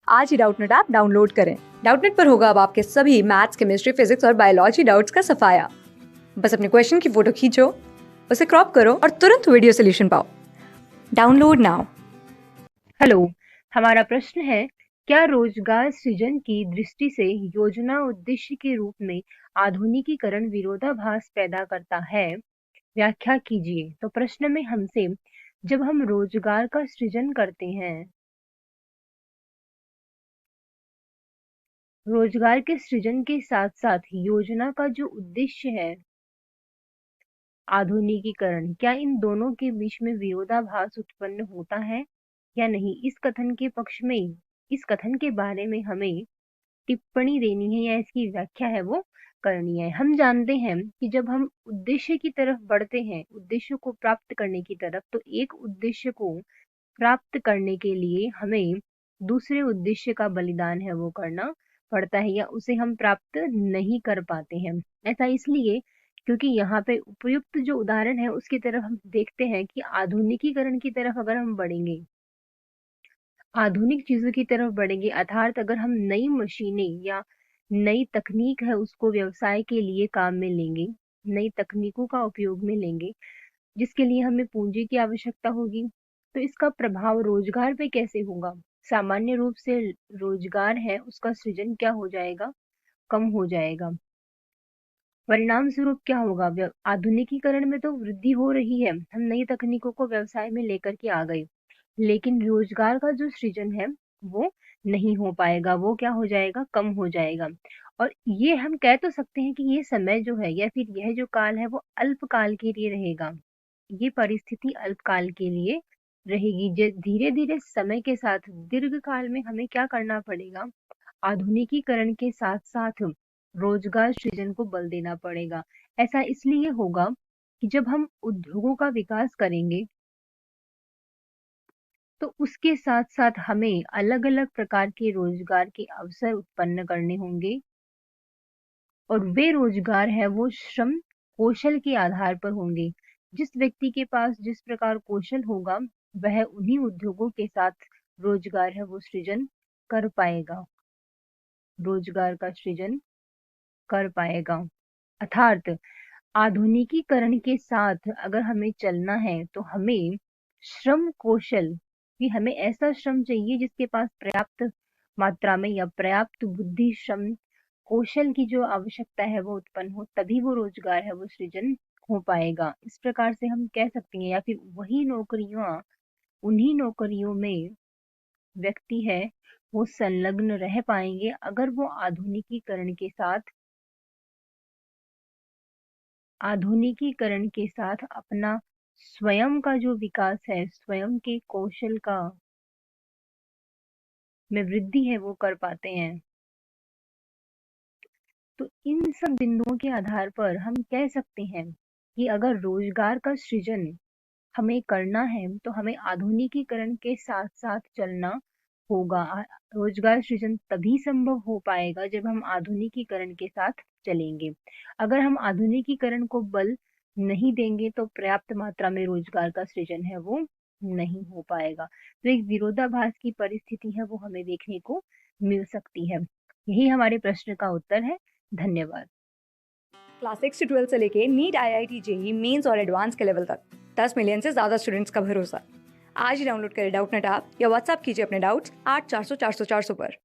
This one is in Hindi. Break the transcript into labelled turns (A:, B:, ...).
A: आज ही डाउटनेट ऐप डाउनलोड करें। डाउटनेट पर होगा अब आपके सभी मैथ्स, केमिस्ट्री, फिजिक्स और बायोलॉजी डाउट्स का सफाया। बस अपने क्वेश्चन की फोटो खींचो, उसे क्रॉप करो और तुरंत वीडियो सोल्यूशन पाओ। Download now.
B: हेलो, हमारा प्रश्न है, क्या रोजगार सृजन की दृष्टि से योजना उद्देश्य के रूप में आधुनिकीकरण विरोधाभास पैदा करता है? व्याख्या कीजिए। तो प्रश्न में हमसे, जब हम रोजगार का सृजन करते हैं, रोजगार के सृजन के साथ साथ योजना का जो उद्देश्य है आधुनिकीकरण, क्या इन दोनों के बीच में विरोधाभास उत्पन्न होता है या नहीं? इस कथन के पक्ष में, इस कथन के बारे में हमें टिप्पणी देनी है या इसकी व्याख्या है वो करनी है। हम जानते हैं कि जब हम उद्देश्य की तरफ बढ़ते हैं, उद्देश्य को प्राप्त करने की तरफ, तो एक उद्देश्य को प्राप्त करने के लिए हमें दूसरे उद्देश्य का बलिदान है वो करना पड़ता है, या उसे हम प्राप्त नहीं कर पाते हैं। ऐसा इसलिए क्योंकि यहाँ पे उपयुक्त जो उदाहरण है उसकी तरफ हम देखते हैं कि आधुनिकीकरण की तरफ अगर हम बढ़ेंगे, आधुनिक चीजों की तरफ बढ़ेंगे, अर्थात अगर हम नई मशीनें या नई तकनीक है उसको व्यवसाय के लिए काम में लेंगे, नई तकनीकों का उपयोग में लेंगे, जिसके लिए हमें पूंजी की आवश्यकता होगी, तो इसका प्रभाव रोजगार पे कैसे होगा? सामान्य रूप से रोजगार है उसका सृजन क्या हो जाएगा? कम हो जाएगा। परिणाम स्वरूप क्या होगा? आधुनिकीकरण में तो वृद्धि हो रही है, हम नई तकनीकों को व्यवसाय में लेकर के आ गए, लेकिन रोजगार का जो सृजन है वो नहीं हो पाएगा, वो क्या हो जाएगा? कम हो जाएगा। और ये हम कह तो सकते हैं कि ये समय जो है या फिर यह जो काल है वो अल्पकाल के लिए रहेगा, ये परिस्थिति अल्पकाल के लिए रहेगी। धीरे धीरे समय के साथ दीर्घ काल में हमें क्या करना पड़ेगा? आधुनिकीकरण के साथ साथ रोजगार सृजन को बल देना पड़ेगा। ऐसा इसलिए होगा कि जब हम उद्योगों का विकास करेंगे तो उसके साथ साथ हमें अलग अलग प्रकार के रोजगार के अवसर उत्पन्न करने होंगे, और वे रोजगार है वो श्रम कौशल के आधार पर होंगे। जिस व्यक्ति के पास जिस प्रकार कौशल होगा वह उन्हीं उद्योगों के साथ रोजगार है वो सृजन कर पाएगा, रोजगार का सृजन कर पाएगा। अर्थात आधुनिकीकरण के साथ अगर हमें चलना है तो हमें श्रम कौशल, कि हमें ऐसा श्रम चाहिए जिसके पास पर्याप्त मात्रा में या पर्याप्त बुद्धि श्रम कौशल की जो आवश्यकता है वो उत्पन्न हो, तभी वो रोजगार है वो सृजन हो पाएगा। इस प्रकार से हम कह सकते हैं, या फिर वही नौकरियां, उन्हीं नौकरियों में व्यक्ति है वो संलग्न रह पाएंगे अगर वो आधुनिकीकरण के साथ अपना स्वयं का जो विकास है, स्वयं के कौशल का में वृद्धि है वो कर पाते हैं। तो इन सब बिंदुओं के आधार पर हम कह सकते हैं कि अगर रोजगार का सृजन हमें करना है तो हमें आधुनिकीकरण के साथ साथ चलना होगा। रोजगार सृजन तभी संभव हो पाएगा जब हम आधुनिकीकरण के साथ चलेंगे। अगर हम आधुनिकीकरण को बल नहीं देंगे तो पर्याप्त मात्रा में रोजगार का सृजन है वो नहीं हो पाएगा। तो एक विरोधाभास की परिस्थिति है वो हमें देखने को मिल सकती है। यही हमारे प्रश्न का उत्तर है। धन्यवाद।
A: क्लास 6 से 12 से लेके नीट, IIT, जेई मेंस और एडवांस के लेवल तक 10 मिलियन से ज्यादा स्टूडेंट्स का भरोसा। आज ही डाउनलोड करें डाउटनेट ऐप या व्हाट्सएप कीजिए अपने डाउट्स 8400 400 400 पर।